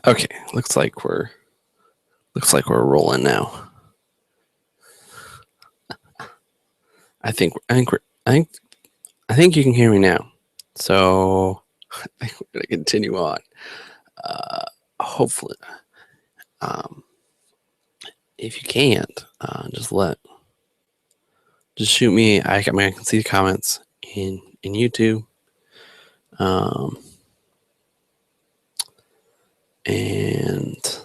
Okay, looks like we're rolling now. I think I think we're, I think you can hear me now. So I think we're gonna continue on. Uh, Hopefully, um, if you can't, just shoot me. I can see the comments in YouTube. Um, and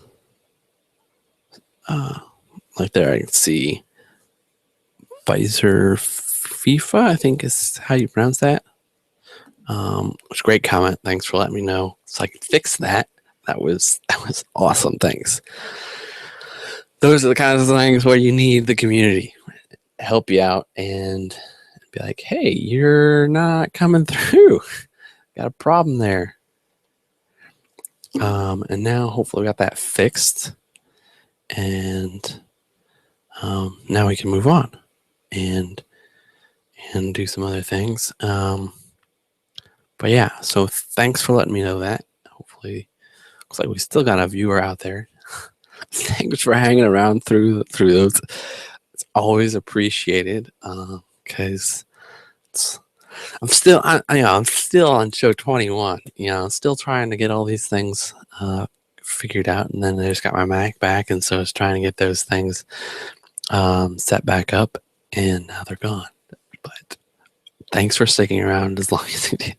like there, I can see Pfizer FIFA. I think is how you pronounce that. It's a great comment. Thanks for letting me know so I can fix that. That was awesome. Thanks. Those are the kinds of things where you need the community help you out and be like, hey, you're not coming through. Got a problem there. And now hopefully we got that fixed. And now we can move on and do some other things. But yeah, so thanks for letting me know that. Hopefully, looks like we still got a viewer out there. Thanks for hanging around through those. It's always appreciated because I'm still I'm still on show 21. Still trying to get all these things figured out, and then I just got my Mac back, and so I was trying to get those things set back up, and now they're gone. But thanks for sticking around as long as you did.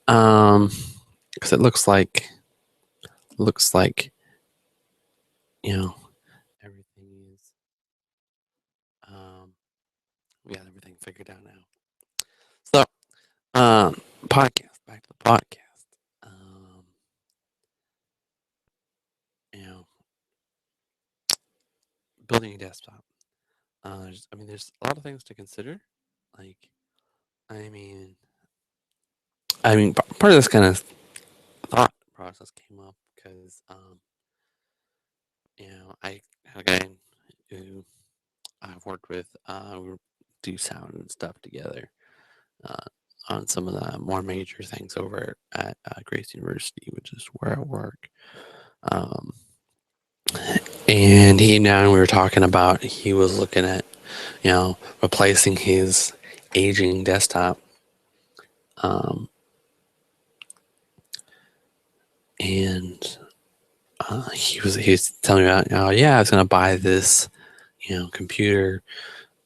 Because it looks like everything is we got everything figured out now. So podcast, back to the podcast. Building a desktop. There's a lot of things to consider. Like, I mean, part of this kind of thought process came up because, I had a guy who I've worked with. We do sound and stuff together on some of the more major things over at Grace University, which is where I work. And we were talking about he was looking at, replacing his aging desktop. And he was telling me about, I was gonna buy this, computer,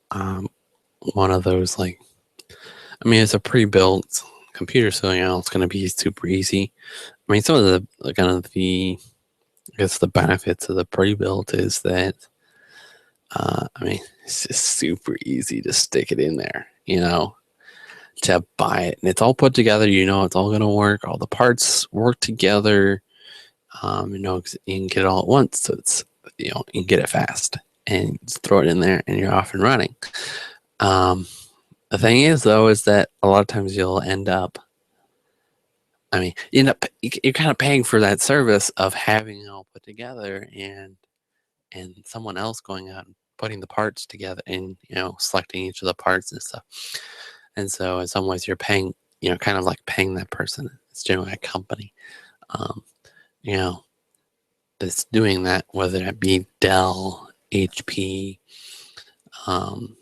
one of those it's a pre-built computer, so it's gonna be super easy. Some of the kind of the benefits of the pre-built is that it's just super easy to stick it in there, to buy it, and it's all put together. It's all gonna work. All the parts work together. You can get it all at once, so it's you can get it fast and just throw it in there, and you're off and running. The thing is, though, is that a lot of times you'll end up. You're kind of paying for that service of having it all put together, and someone else going out and putting the parts together, and selecting each of the parts and stuff. And so, in some ways, you're paying, kind of like paying that person. It's generally a company, that's doing that, whether that be Dell, HP.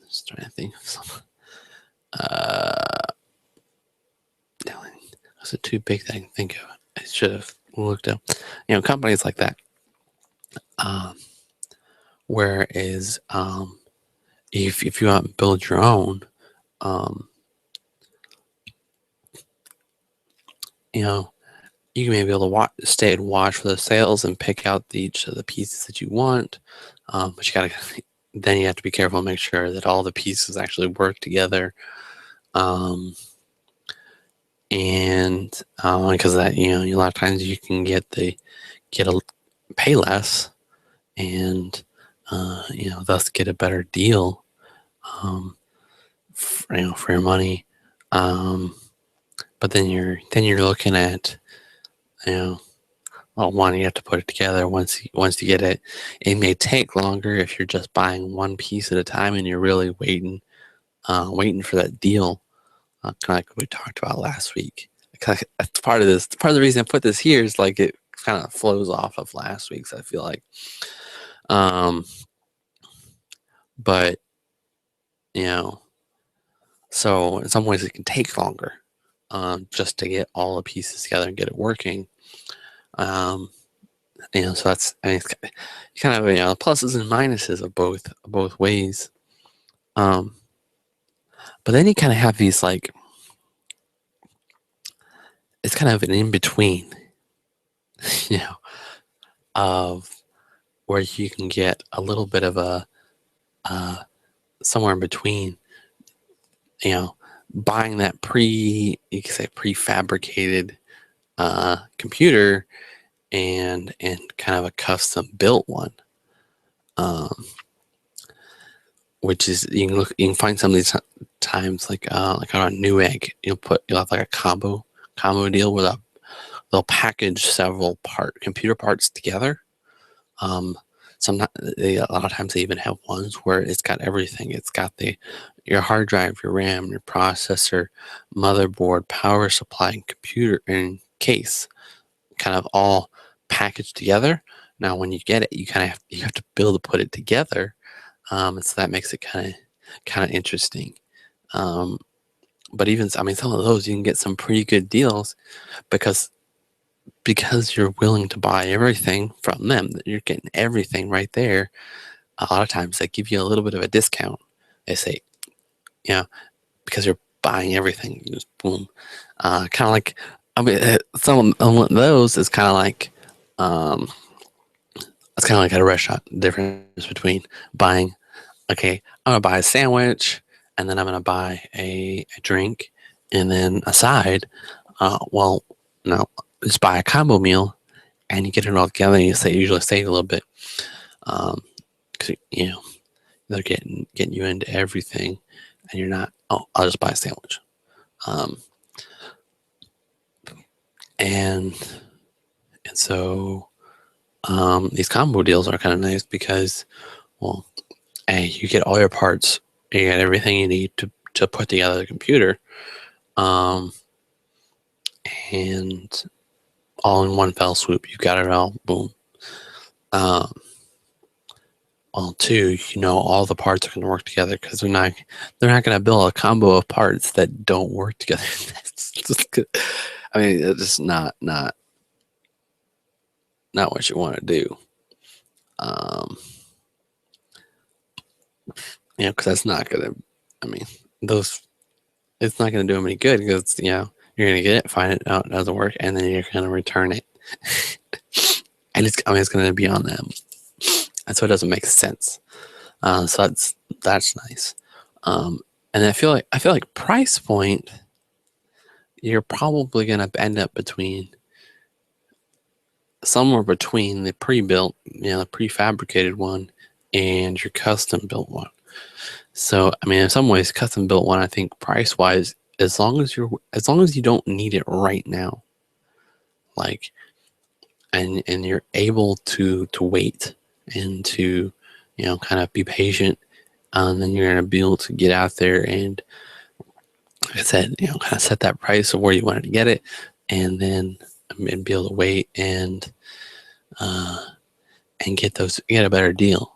Just trying to think of some. Those are too big that I can think of. I should have looked up. Companies like that. Whereas, if you want to build your own, you may be able to stay and watch for the sales and pick out each of the pieces that you want. But then you have to be careful and make sure that all the pieces actually work together. And because that, a lot of times you can pay less, and thus get a better deal, for your money. But then you're looking at, one, you have to put it together. Once you get it, it may take longer if you're just buying one piece at a time and you're really waiting for that deal. Kind of like we talked about last week. That's part of this. Part of the reason I put this here is kind of flows off of last week's, I feel like. Um, but you know, so in some ways it can take longer, just to get all the pieces together and get it working. So that's, I mean, it's kind of, pluses and minuses of both ways. But then you kind of have these, like, it's kind of an in between, you know, of where you can get a little bit of a somewhere in between, buying that you could say prefabricated computer and kind of a custom built one. Which is, you can find some of these times, like on a Newegg, you'll have like a combo deal where they'll package several computer parts together. Sometimes a lot of times they even have ones where it's got everything. It's got your hard drive, your RAM, your processor, motherboard, power supply, and computer and case, kind of all packaged together. Now, when you get it, you have to put it together. And so that makes it kind of interesting. But even, I mean, some of those you can get some pretty good deals because you're willing to buy everything from them. You're getting everything right there. A lot of times they give you a little bit of a discount. They say, because you're buying everything, just boom. Kind of like, I mean, some of those is kind of like, it's kind of like at a restaurant. The difference between buying, okay, I'm gonna buy a sandwich, and then I'm gonna buy a drink, and then a side. Well, no, just buy a combo meal, and you get it all together. And usually save a little bit, because they're getting you into everything, and you're not. Oh, I'll just buy a sandwich. And so these combo deals are kind of nice because, well, hey, you get all your parts, you get everything you need to put together the computer, and all in one fell swoop. You got it all, boom. Well, two, all the parts are going to work together because they're not going to build a combo of parts that don't work together. That's just good. I mean, it's just not what you want to do. Because that's not going to, I mean, it's not going to do them any good because, you're going to get it, find it out, it doesn't work, and then you're going to return it. And it's going to be on them. And so it doesn't make sense. So that's nice. And I feel like price point, you're probably going to end up somewhere between the pre-built, the prefabricated one and your custom built one. So, I mean, in some ways, custom built one, I think price wise, as long as you don't need it right now, like, and you're able to wait and to, kind of be patient, and then you're going to be able to get out there and, like I said, kind of set that price of where you wanted to get it, and then be able to wait and get a better deal.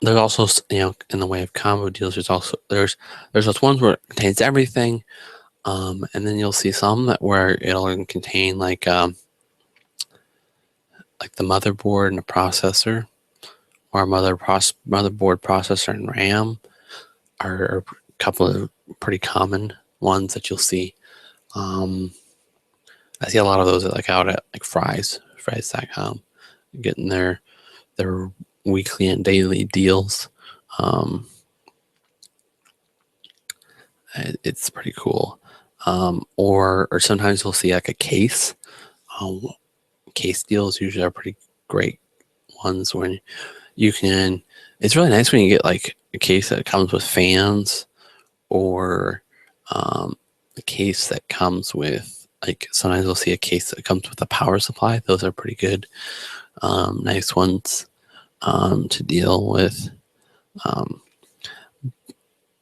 There's also, in the way of combo deals, there's those ones where it contains everything, and then you'll see some where it'll contain like the motherboard and the processor, or motherboard, processor, and RAM are a couple of pretty common ones that you'll see. I see a lot of those out at like Fry's.com, getting their weekly and daily deals. It's pretty cool. Or sometimes you'll see like a case. Case deals usually are pretty great ones when you can. It's really nice when you get like a case that comes with fans, or a case that comes with, like, sometimes we'll see a case that comes with a power supply. Those are pretty good, nice ones to deal with.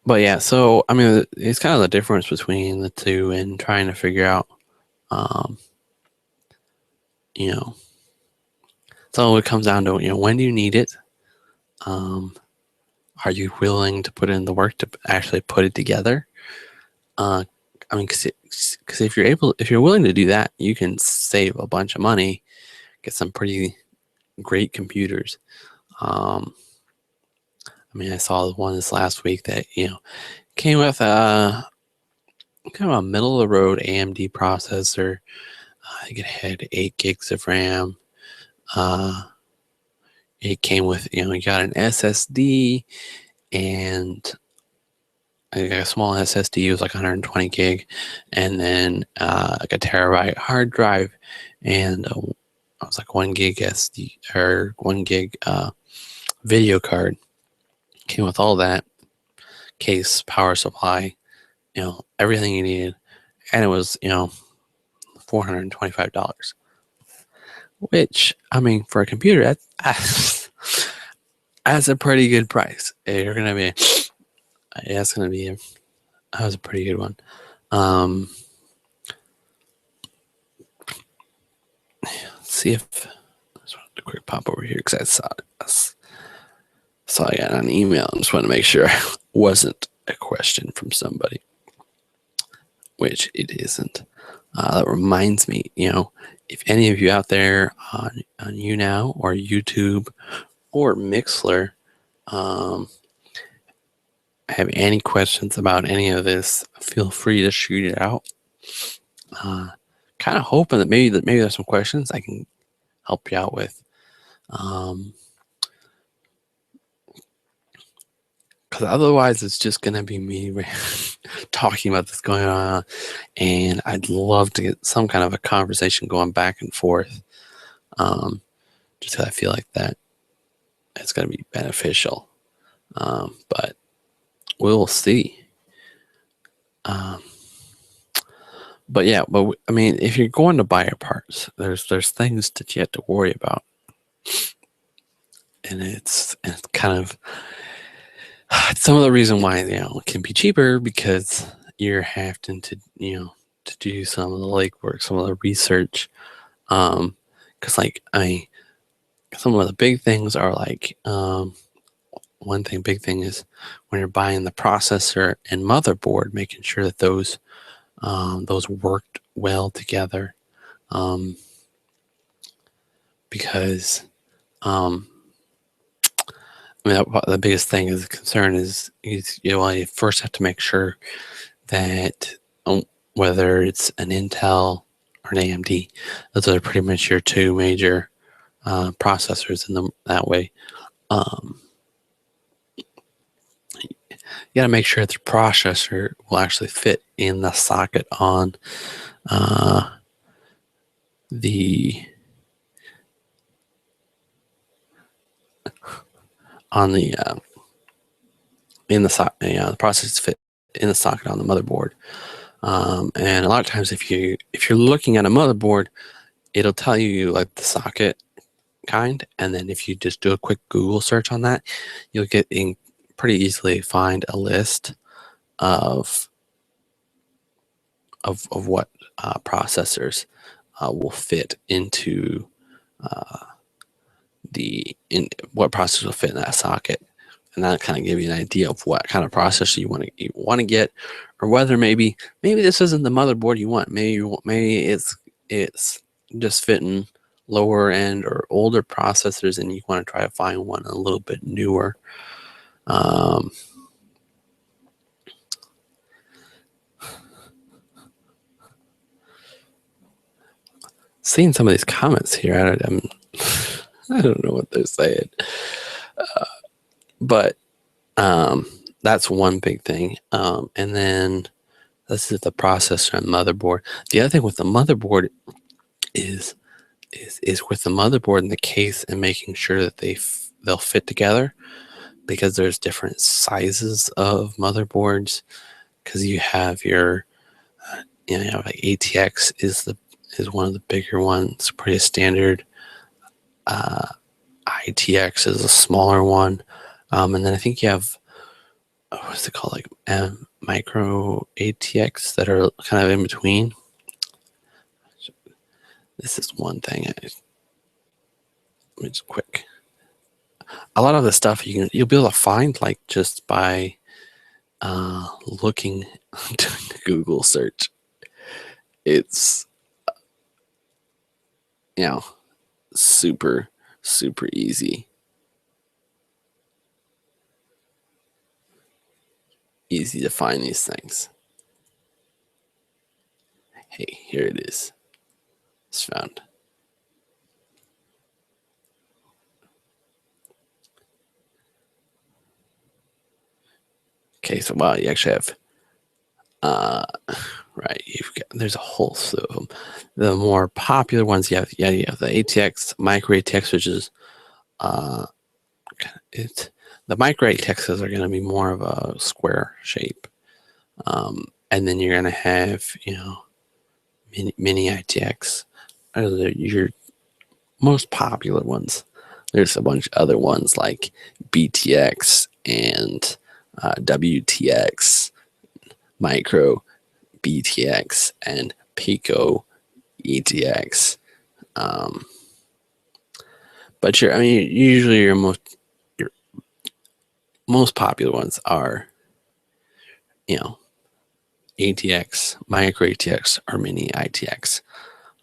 But yeah, so I mean, it's kind of the difference between the two and trying to figure out You know, so it comes down to, when do you need it? Are you willing to put in the work to actually put it together? I mean, because if you're willing to do that, you can save a bunch of money, get some pretty great computers. I mean, I saw one this last week that came with a kind of a middle of the road AMD processor. I think it had 8 gigs of RAM. It came with you got an SSD and a small SSD was like 120 gig, and then like a terabyte hard drive, and I was like 1 gig SD or 1 gig video card. Came with all that, case, power supply, everything you needed, and it was $425, which, I mean, for a computer, that's a pretty good price. You're gonna be, yeah, it's gonna be. That was a pretty good one. Let's see if I just wanted a quick pop over here because I saw I got an email and just wanted to make sure it wasn't a question from somebody, which it isn't. That reminds me, if any of you out there on YouNow or YouTube or Mixler have any questions about any of this, feel free to shoot it out. Kind of hoping that maybe there's some questions I can help you out with. Because otherwise it's just going to be me talking about this going on, and I'd love to get some kind of a conversation going back and forth, just because I feel like that it's going to be beneficial, but we'll see. But yeah, I mean, if you're going to buy your parts, there's things that you have to worry about, and it's kind of some of the reason why it can be cheaper, because you're having to to do some of the legwork, some of the research, because some of the big things are like big thing is when you're buying the processor and motherboard, making sure that those worked well together, because I mean, the biggest thing is concern is you first have to make sure that whether it's an Intel or an AMD, those are pretty much your two major processors in that way. You got to make sure that the processor will actually fit in the socket on the the processor fit in the socket on the motherboard. And a lot of times, if you're looking at a motherboard, it'll tell you like the socket kind, and then if you just do a quick Google search on that, you'll pretty easily find a list of what processors will fit into what processors will fit in that socket, and that kind of give you an idea of what kind of processor you want to get, or whether maybe this isn't the motherboard you want. Maybe it's just fitting lower end or older processors, and you want to try to find one a little bit newer. Seeing some of these comments here, I don't know what they're saying, but that's one big thing. And then this is the processor and motherboard. The other thing with the motherboard is with the motherboard and the case, and making sure that they'll fit together, because there's different sizes of motherboards. Because you have your you have like ATX is one of the bigger ones, pretty standard. ITX is a smaller one, and then I think you have what's it called, like micro ATX, that are kind of in between. this is one thing. Let me just quick. A lot of the stuff you'll be able to find like just by looking doing the Google search. It's super easy to find these things. Hey, here it is. It's found. Okay, so wow, you actually have right, there's a whole slew of them. The more popular ones, you have the ATX, micro ATX, which is the micro ATXs are going to be more of a square shape, and then you're going to have mini ITX are your most popular ones. There's a bunch of other ones like BTX and WTX, micro BTX, and Pico ETX. But usually your most popular ones are, ATX, micro ATX, or mini ITX.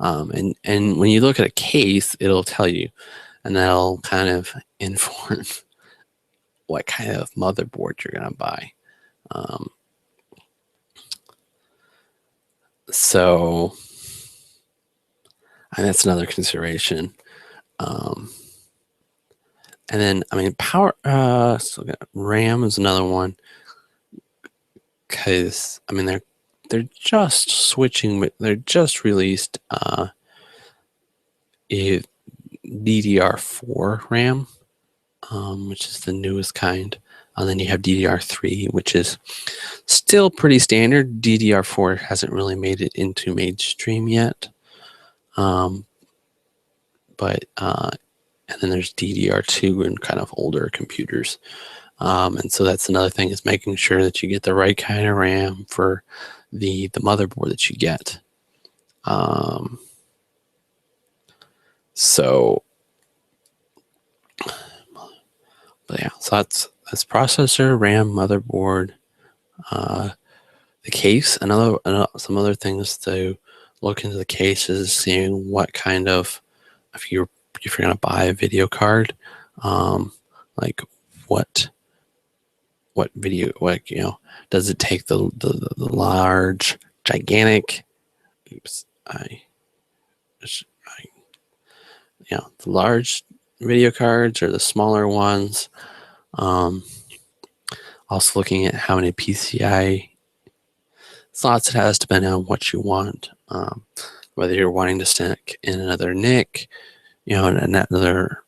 And when you look at a case, it'll tell you, and that'll kind of inform what kind of motherboard you're gonna buy. So, and that's another consideration. And then, power. So RAM is another one, because they're just switching, but they're just released a DDR4 RAM, which is the newest kind. And then you have DDR3, which is still pretty standard. DDR4 hasn't really made it into mainstream yet. But and then there's DDR2 and kind of older computers. And so that's another thing, is making sure that you get the right kind of RAM for the motherboard that you get. So that's processor, RAM, motherboard, the case. Some other things to look into the case is seeing what kind of, if you're going to buy a video card, like what video, does it take the large, gigantic, the large video cards or the smaller ones? Also looking at how many PCI slots it has, depending on what you want. Whether you're wanting to stick in another NIC, another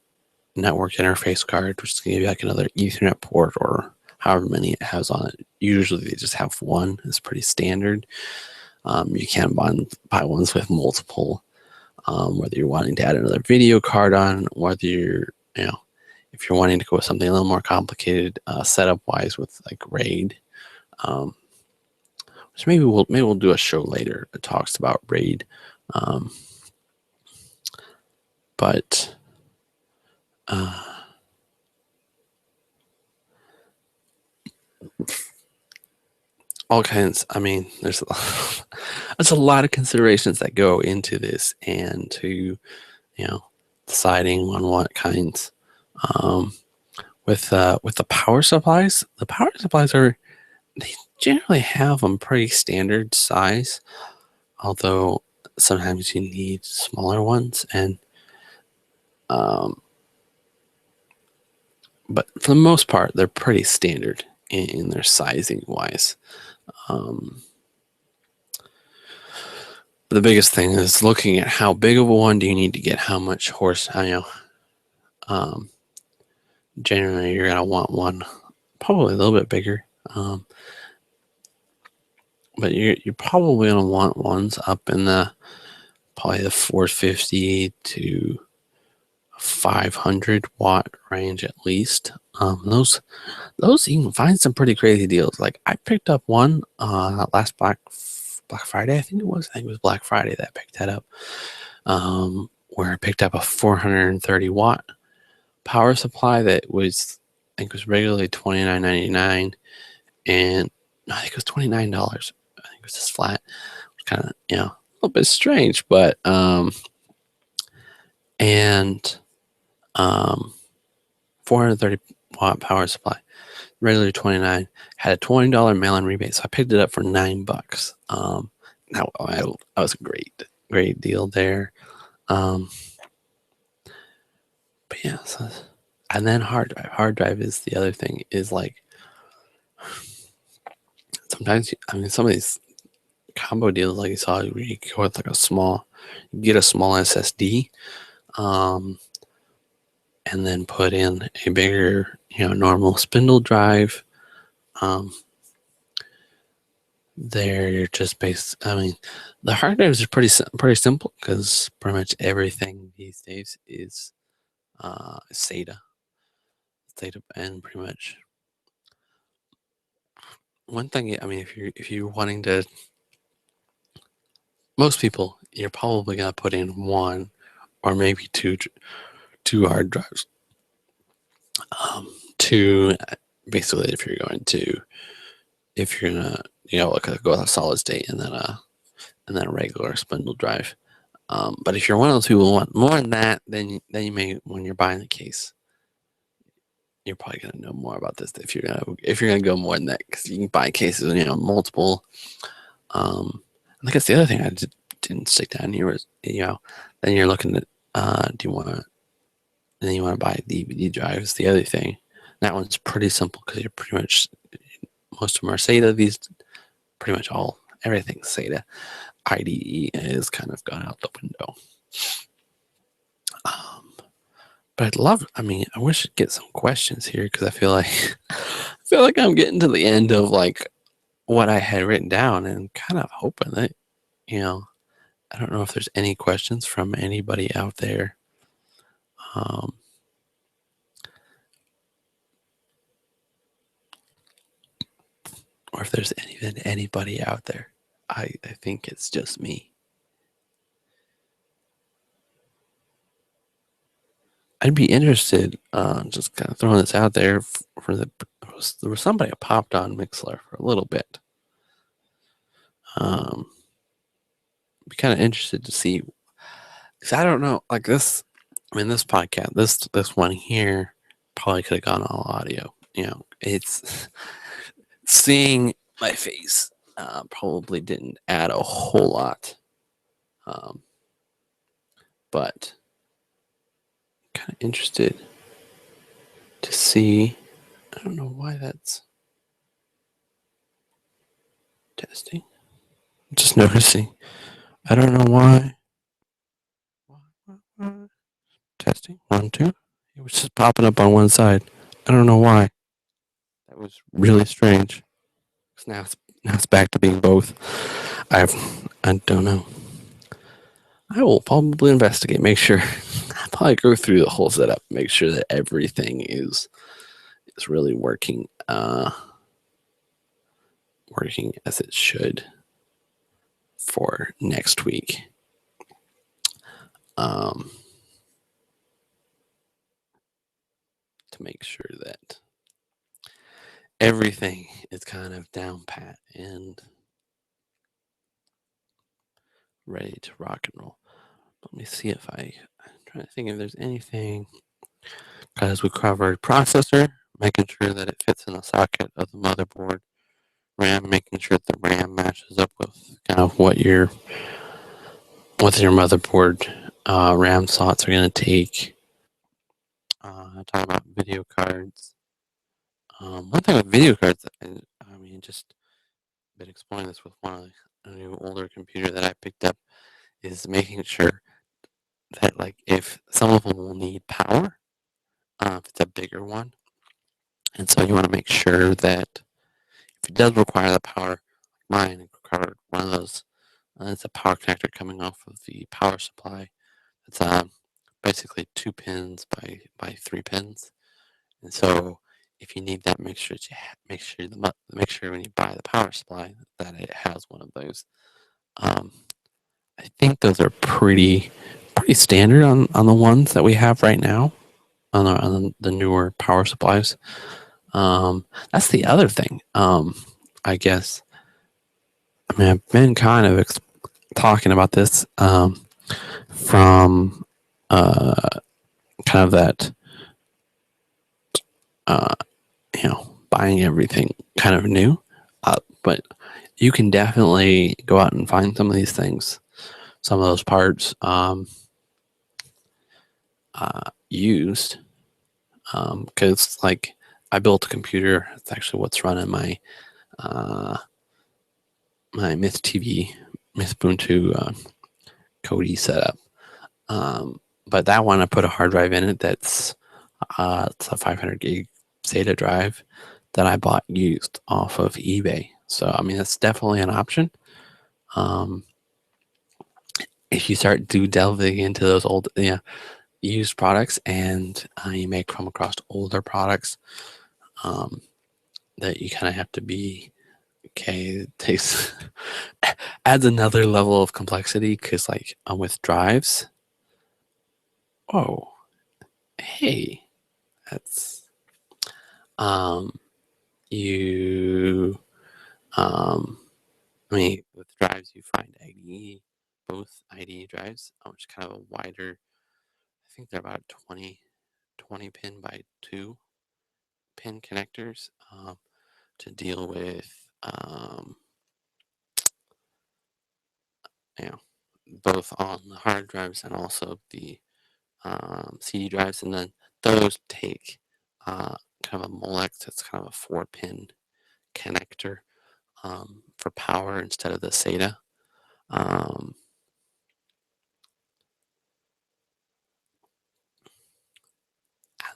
network interface card, which is going to be like another Ethernet port, or however many it has on it. Usually they just have one. It's pretty standard. You can buy ones with multiple, whether you're wanting to add another video card on, whether you're, if you're wanting to go with something a little more complicated setup wise with like RAID, which maybe we'll do a show later that talks about RAID. But all kinds. There's a lot of considerations that go into this, and to deciding on what kinds. With the power supplies, they generally have them pretty standard size, although sometimes you need smaller ones, and but for the most part, they're pretty standard in their sizing wise. The biggest thing is looking at how big of a one do you need to get, how much horsepower. Generally, you're gonna want one probably a little bit bigger, but you're probably gonna want ones up in probably the 450 to 500 watt range at least. Those you can find some pretty crazy deals. Like I picked up one last Black Friday, I think it was Black Friday that I picked that up. where I picked up a 430 watt power supply that was, I think, was regularly $29.99, and I think it was $29. I think it was just flat. Kind of, a little bit strange, but and 430 watt power supply, regularly 29, had a $20 mail-in rebate, so I picked it up for $9. That was a great deal there. But yeah, and then hard drive. Hard drive is the other thing. Is like sometimes, some of these combo deals, like you saw, where you go with like you get a small SSD, and then put in a bigger, normal spindle drive. There, you're just the hard drives are pretty simple, because pretty much everything these days is SATA, and pretty much one thing. If you're wanting to, most people, you're probably gonna put in one or maybe two hard drives. Two, basically, if you're gonna go with a solid state, and then a regular spindle drive. But if you're one of those people who want more than that, then you may, when you're buying the case, you're probably gonna know more about this if you're gonna go more than that, because you can buy cases, multiple. I guess the other thing I didn't stick down here was, then you're looking at, then you want to buy DVD drives. The other thing, that one's pretty simple, because you're pretty much, most of them are SATA. These pretty much everything's SATA. IDE is kind of gone out the window. But I wish I'd get some questions here, because I feel like I'm getting to the end of like what I had written down, and kind of hoping that, I don't know if there's any questions from anybody out there. Or if there's even anybody out there. I think it's just me. I'd be interested, just kind of throwing this out there, there was somebody that popped on Mixler for a little bit. Be kind of interested to see, because I don't know, like this. This podcast, this one here, probably could have gone all audio. It's seeing my face probably didn't add a whole lot, but kind of interested to see. I don't know why that's testing. I'm just noticing. I don't know why. Testing 1, 2. It was just popping up on one side. I don't know why. That was really strange. Now it's back to being both. I don't know. I will probably investigate. Make sure. I'll probably go through the whole setup. Make sure that everything is really working. Working as it should for next week. To make sure that everything is kind of down pat and ready to rock and roll. Let me see if I'm trying to think if there's anything, because we covered processor, making sure that it fits in the socket of the motherboard, RAM, making sure that the RAM matches up with kind of what your motherboard RAM slots are going to take. Talking about video cards. One thing with video cards, just been exploring this with a new older computer that I picked up, is making sure that, like, if some of them will need power, if it's a bigger one, and so you want to make sure that if it does require the power, mine required one of those. It's a power connector coming off of the power supply. It's basically 2 pins by 3 pins, and so if you need that, make sure when you buy the power supply that it has one of those. I think those are pretty standard on the ones that we have right now on the newer power supplies. That's the other thing. I guess. I mean, I've been kind of talking about this from kind of that, uh, buying everything kind of new. But you can definitely go out and find some of these things, some of those parts used. Because like I built a computer. It's actually what's running my my Myth TV, Myth Ubuntu Kodi setup. But that one I put a hard drive in it that's it's a 500 gig SATA drive that I bought used off of eBay. So I mean that's definitely an option. If you start delving into those old used products and you may come across older products that you kind of have to be okay. It takes adds another level of complexity because like with drives. Oh, hey, that's you I mean with drives you find IDE, both IDE drives, which is kind of a wider. I think they're about 20 pin by 2 pin connectors to deal with you know both on the hard drives and also the CD drives, and then those take kind of a Molex that's kind of a 4-pin connector for power instead of the SATA.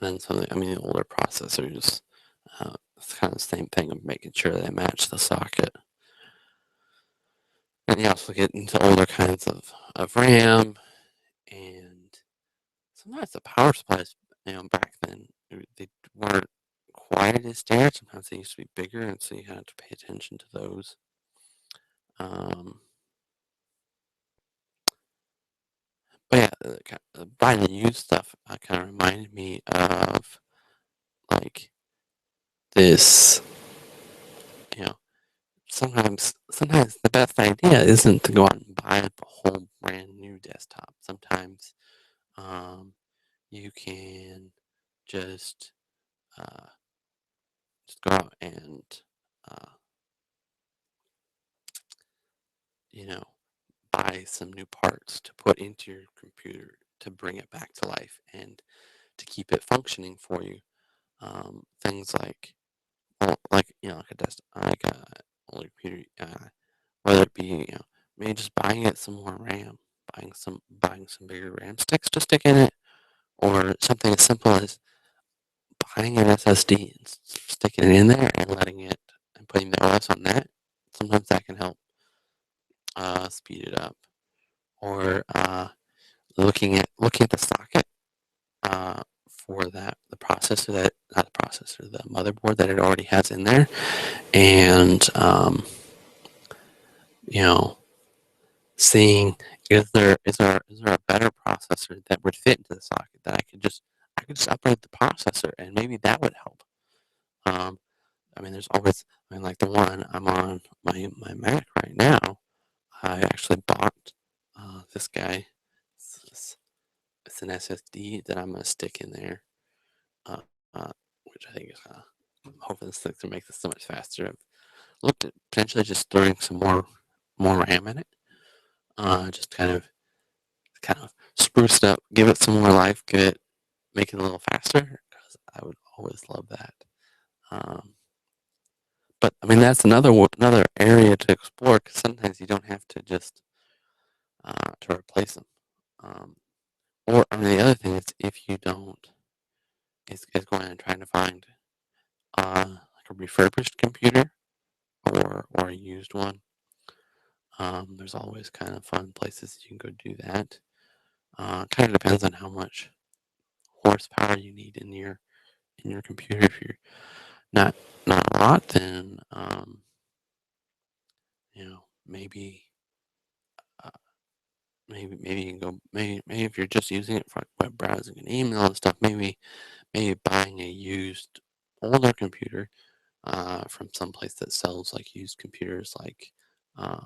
And then some, I mean, the older processors, it's kind of the same thing of making sure they match the socket. And you also get into older kinds of RAM, and sometimes the power supplies, back then they weren't quite as standard. Sometimes they used to be bigger, and so you had to pay attention to those. But yeah, buying the used stuff kind of reminded me of like this. You know, sometimes the best idea isn't to go out and buy a whole brand new desktop. Sometimes you can just go out and uh, you know buy some new parts to put into your computer to bring it back to life and to keep it functioning for you. Things like, well, like like a desktop, like a older computer, whether it be maybe just buying it some more RAM, buying some bigger RAM sticks to stick in it, or something as simple as buying an SSD and sticking it in there and letting it and putting the OS on that. Sometimes that can help speed it up, or looking at the socket for the processor that not the processor, the motherboard that it already has in there, and you know, seeing is there a better processor that would fit into the socket that I could just upgrade the processor and maybe that would help. Um, I mean, there's always, I mean, like the one I'm on my Mac right now. I actually bought this guy. It's an SSD that I'm gonna stick in there, uh, which I think is I'm hoping this thing's gonna make this so much faster. I've looked at potentially just throwing some more RAM in it, just kind of spruce it up, give it some more life, make it a little faster. Because I would always love that. Um, but I mean, that's another area to explore because sometimes you don't have to just to replace them. Um, or I mean, the other thing is if you don't, is going and trying to find like a refurbished computer or a used one. There's always kind of fun places you can go do that. Kind of depends on how much horsepower you need in your computer. If you're not a lot, then maybe maybe you can go maybe if you're just using it for like web browsing and email and stuff, maybe buying a used older computer from some place that sells like used computers. Like I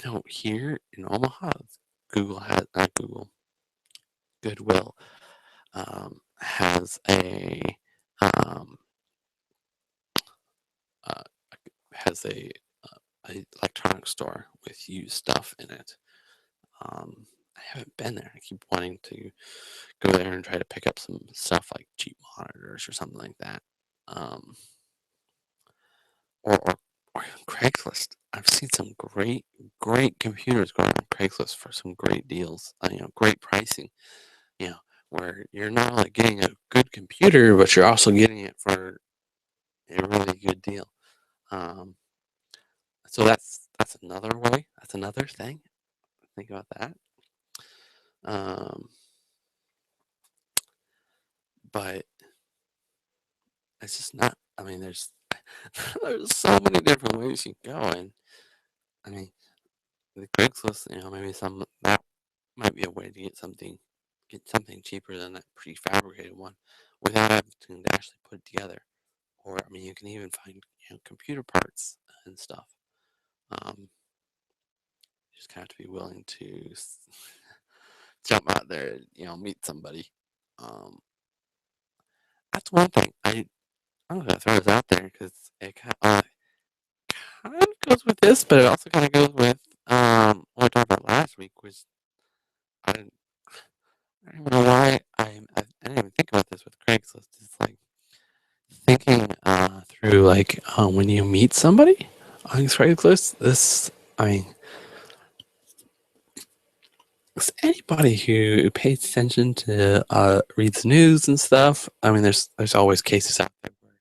know here in Omaha, Google has not Google, Goodwill has um, uh, a electronic store with used stuff in it. I haven't been there. I keep wanting to go there and try to pick up some stuff like cheap monitors or something like that. Um, or even Craigslist. I've seen some great computers going on Craigslist for some great deals. Great pricing. You know, where you're not only getting a good computer, but you're also getting it for a really good deal. Um, so that's another way. That's another thing. Think about that. Um, but it's just not. I mean, there's so many different ways you can go, and I mean, the Craigslist. Maybe some that might be a way to get something cheaper than that prefabricated one, without having to actually put it together. Or I mean, you can even find computer parts and stuff. You just kind of have to be willing to jump out there, meet somebody. Um, that's one thing. I'm gonna throw this out there because it kind of goes with this, but it also kind of goes with what we talked about last week, which I didn't, I don't even know why I didn't even think about this with Craigslist. It's like thinking through like when you meet somebody on Craigslist. I mean, anybody who pays attention to reads news and stuff. I mean, there's always cases out there where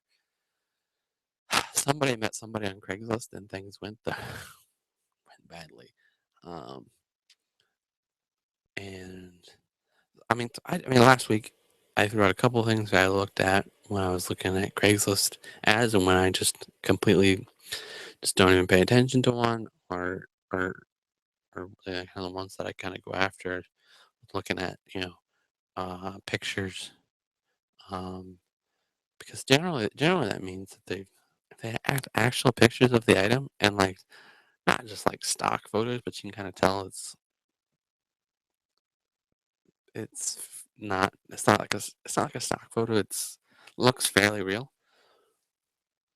somebody met somebody on Craigslist and things went badly. Um, and I mean, last week I threw out a couple of things that I looked at when I was looking at Craigslist ads, and when I completely just don't even pay attention to one, or the kind of the ones that I kind of go after, looking at pictures, um, because generally that means that they have actual pictures of the item, and like not just like stock photos, but you can kind of tell it's it's not like a stock photo. It's looks fairly real.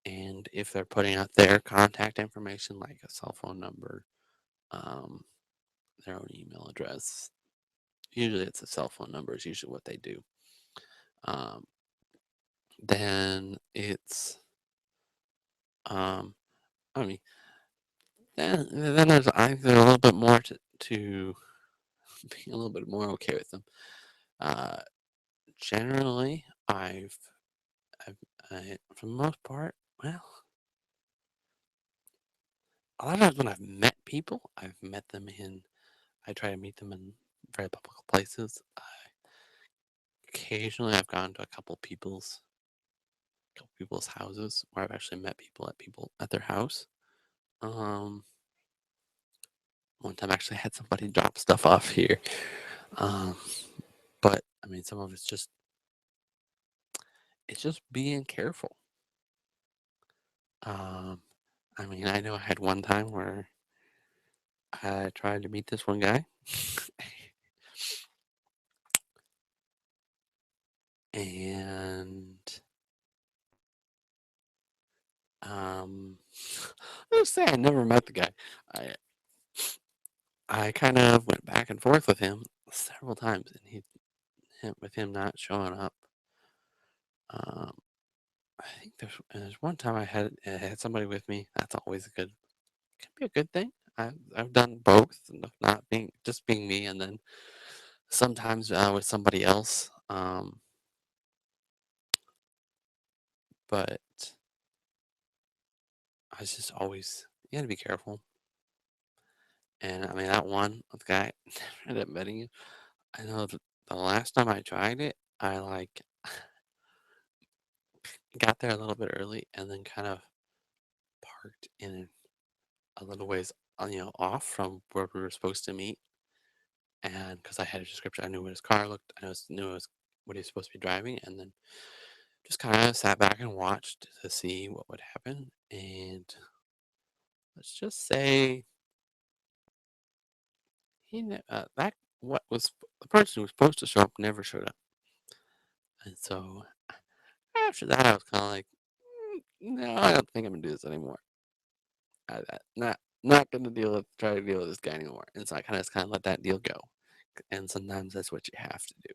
And if they're putting out their contact information, like a cell phone number, um, their own email address, usually it's a cell phone number is usually what they do. Um, then it's I mean, then there's I think there's a little bit more to be a little bit more okay with them. Uh, generally, I've for the most part, well, a lot of times when I've met people, I try to meet them in very public places. Occasionally, I've gone to a couple people's houses where I've actually met people at their house. Um, One time I actually had somebody drop stuff off here. Um, but I mean, some of it's just being careful. Um, I mean, I know I had one time where I tried to meet this one guy, and um, let's say I never met the guy. I I kind of went back and forth with him several times, and with him not showing up. Um, I think there's one time I had somebody with me. That's always can be a good thing. I've done both, not being me, and then sometimes with somebody else. But I was just always you got to be careful. And I mean that one with the guy ended up meeting you. I know the last time I tried it, I like got there a little bit early and then kind of parked in a little ways off from where we were supposed to meet, and because I had a description, I knew what his car looked. Knew it was what he was supposed to be driving, and then just kind of sat back and watched to see what would happen. And let's just say that what was the person who was supposed to show up never showed up. And so after that, I was kind of like, no, I don't think I'm gonna do this anymore. Not gonna try to deal with this guy anymore. And so I kind of let that deal go. And sometimes that's what you have to do.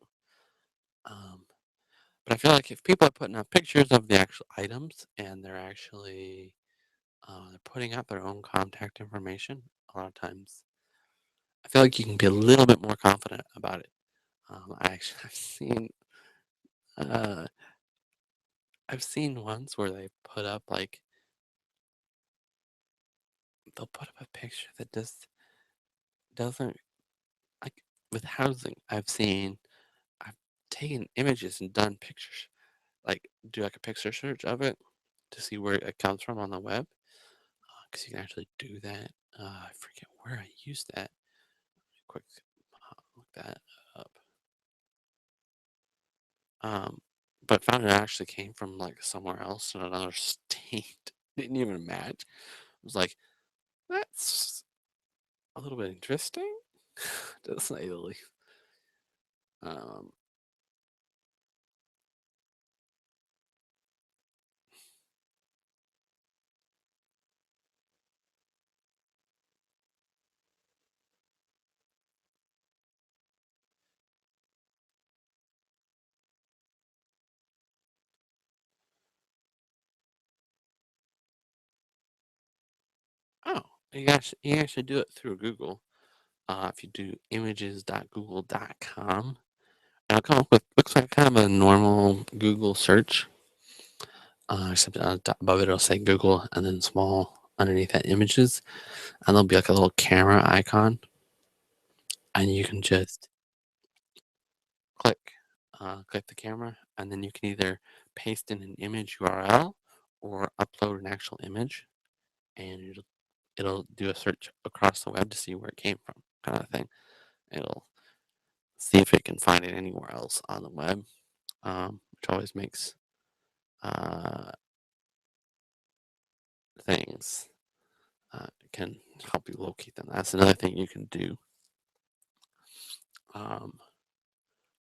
Um, but I feel like if people are putting up pictures of the actual items and they're actually they're putting out their own contact information, a lot of times I feel like you can be a little bit more confident about it. Uh, I've seen ones where they put up like they'll put up a picture that just doesn't like with housing. I've taken images and done pictures, like do like a picture search of it to see where it comes from on the web, because you can actually do that. I forget where I used that. Quick, look that up. Um, but found it actually came from like somewhere else in another state. Didn't even match. I was like, that's a little bit interesting, to say the least. Um, oh, you actually do it through Google. If you do images.google.com, and I'll come up with looks like kind of a normal Google search. Except on top above it, it'll say Google, and then small underneath that images, and there'll be like a little camera icon, and you can just click click the camera, and then you can either paste in an image URL or upload an actual image, and it'll do a search across the web to see where it came from, kind of thing. It'll see if it can find it anywhere else on the web, which always makes uh, things can help you locate them. That's another thing you can do. Um,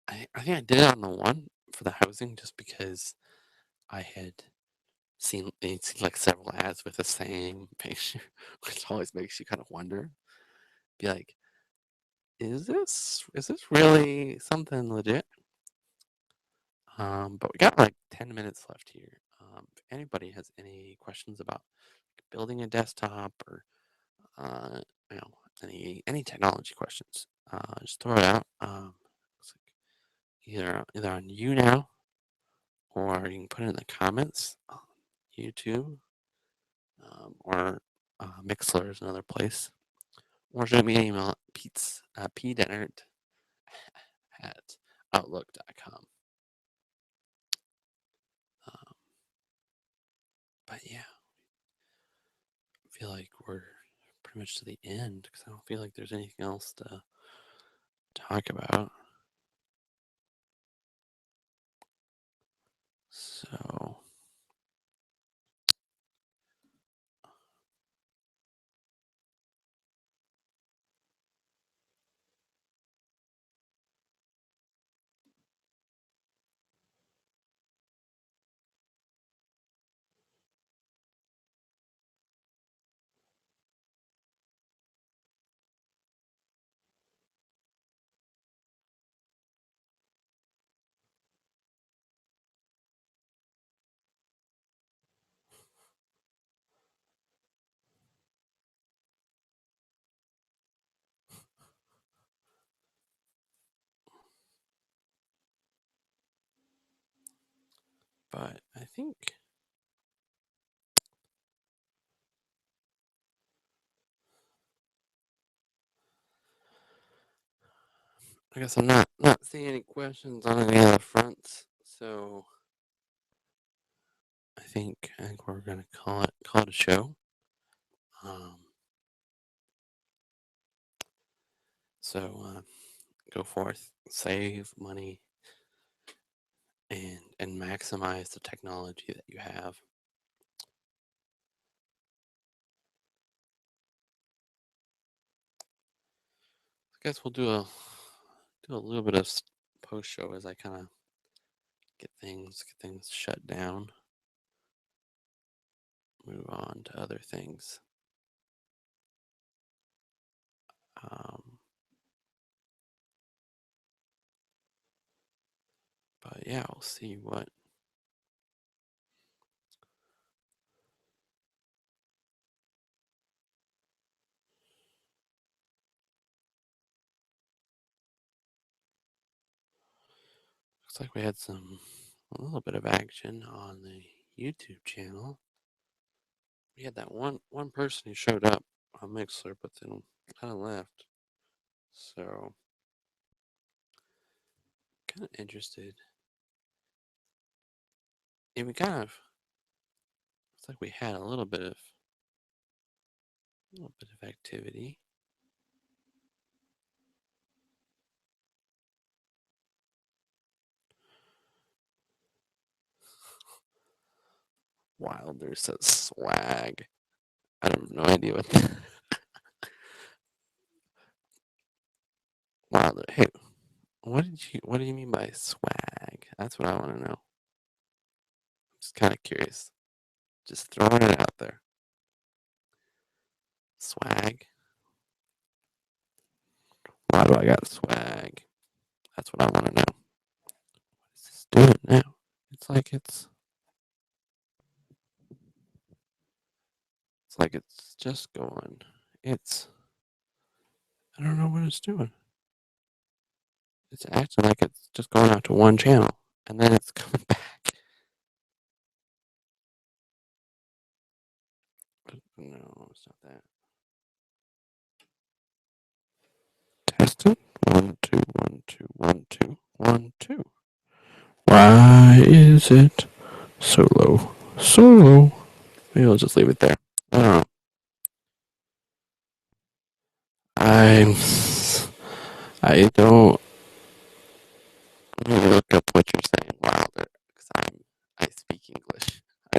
I think I did it on the one for the housing just because I had seen it seemed like several ads with the same picture, which always makes you kind of wonder. Be like, is this really something legit? But we got like 10 minutes left here. If anybody has any questions about building a desktop or uh, you know any technology questions, just throw it out. Looks like either on you now or you can put it in the comments on YouTube, or Mixler is another place. Or send me an email at pdennert at outlook.com. Um, but yeah, I feel like we're pretty much to the end because I don't feel like there's anything else to talk about. So, but I guess I'm not seeing any questions on any other fronts. So I think we're gonna call it a show. Um, So go forth, save money, and maximize the technology that you have. I guess we'll do a little bit of post show as I kind of get things shut down. Move on to other things. But yeah, we'll see what. Looks like we had a little bit of action on the YouTube channel. We had that one person who showed up on Mixler, but then kind of left. So kind of interested. And we kind of looks like we had a little bit of activity. Wilder says swag. I have no idea what that. Wilder, hey, what do you mean by swag? That's what I want to know. I'm just kind of curious. Just throwing it out there. Swag. Why do I got swag? That's what I want to know. What is this doing now? It's like it's just going. I don't know what it's doing. It's acting like it's just going out to one channel and then it's coming back. No, it's not that. Testing. 1, 2, 1, 2, 1, 2, 1, 2. Why is it so low? So low. Maybe I'll just leave it there. I don't know. I don't. Let me look up what you're saying, Wilder, because I speak English. I,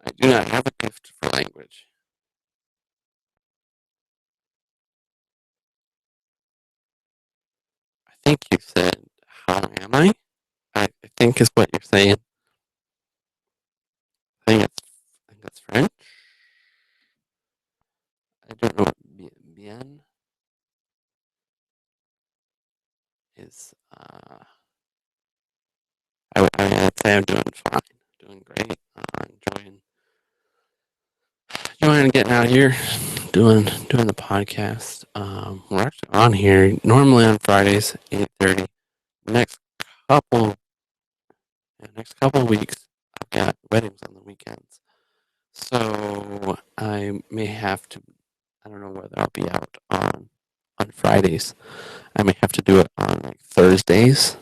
I do not have a gift for language. I think you said, "How am I?" I think is what you're saying. I think that's French. I don't know what bien is. I'd say I'm doing fine, doing great. Enjoying getting out here, doing the podcast. We're actually on here normally on Fridays, 8:30. Next couple next couple of weeks, I've got weddings on the weekends, so I may have to. I don't know whether I'll be out on Fridays. I may have to do it on like Thursdays,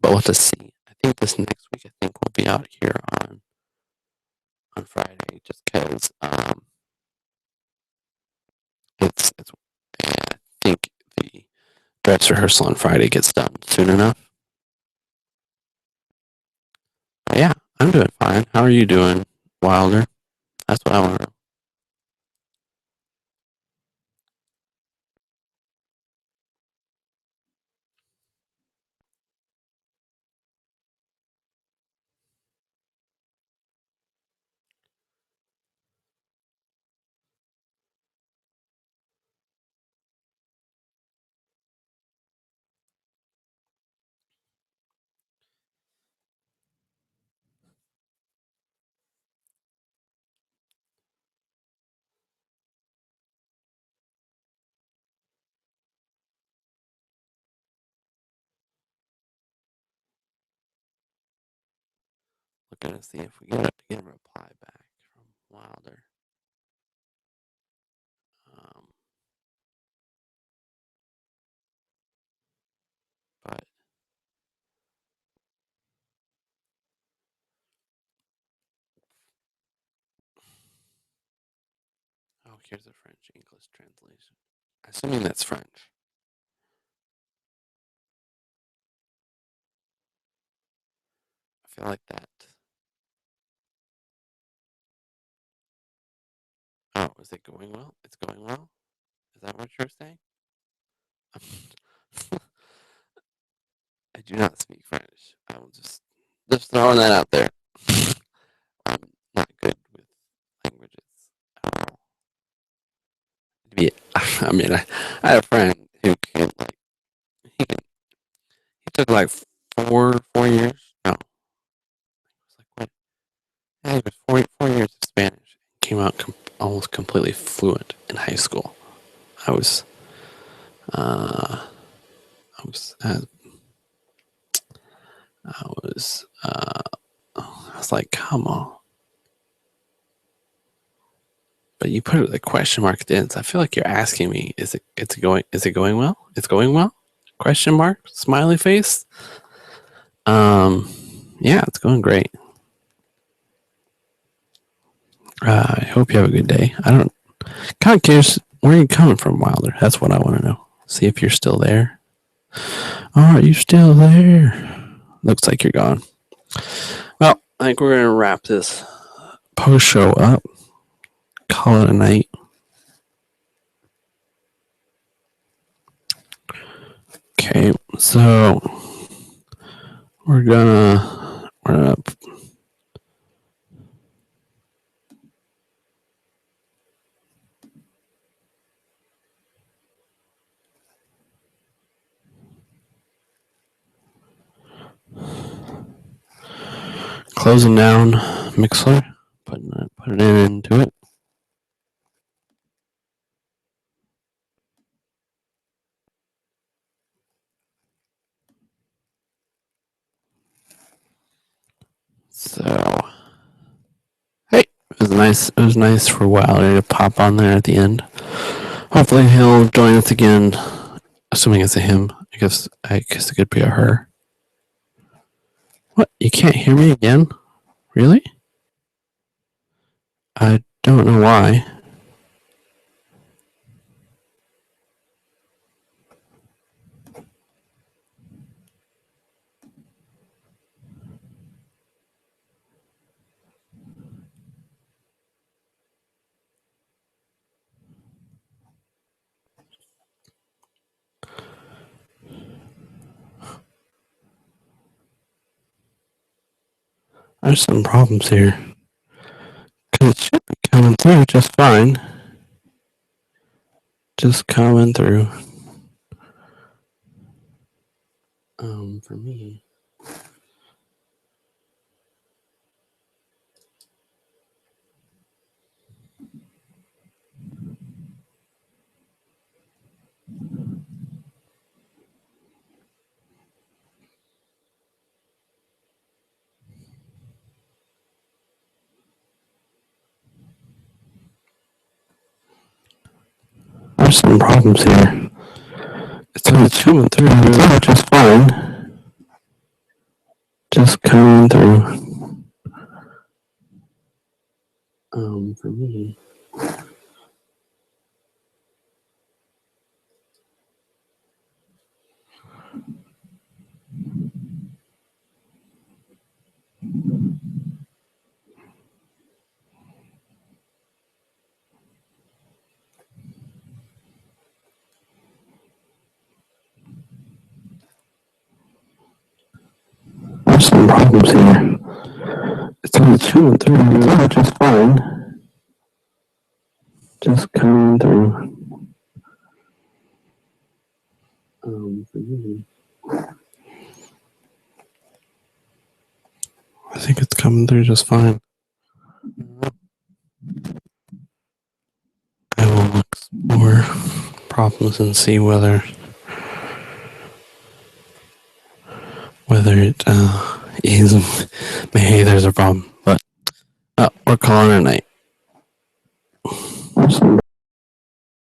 but we'll have to see. I think this next week, I think we'll be out here on Friday, just because it's. I think the dress rehearsal on Friday gets done soon enough. But yeah, I'm doing fine. How are you doing, Wilder? That's what I want to know. Looking to see if we get a reply back from Wilder. Um, but oh, here's a French English translation. Assuming that's French. feel like that. Oh, is it going well? It's going well? Is that what you're saying? I do not speak French. I will just throwing that out there. I'm not good with languages at all. I mean, I had a friend who can like he can he took like four years. No, it was like what? Yeah, it was 4 years of Spanish. Came out almost completely fluent in high school. I was uh, I was I was I was like, come on. But you put a question mark at the end. So I feel like you're asking me, is it going well? It's going well? Question mark? Smiley face? Yeah, it's going great. I hope you have a good day. I don't kind of curious where are you coming from, Wilder? That's what I want to know. See if you're still there. Are you still there? Looks like you're gone. Well, I think we're gonna wrap this post show up. Call it a night. Okay, so we're gonna closing down Mixler, putting it into it. So, hey, it was nice. It was nice for Wilder to pop on there at the end. Hopefully, he'll join us again. Assuming it's a him. I guess it could be a her. What? You can't hear me again? Really? I don't know why. There's some problems here. Cause it should be coming through just fine. Just coming through. For me. There's some problems here. It's coming through just fine. Just coming through. For me. There's some problems here. It's coming through just fine. Just coming through. For me. I think it's coming through just fine. I will look for problems and see whether it is. Maybe there's a problem, but we're calling it a night.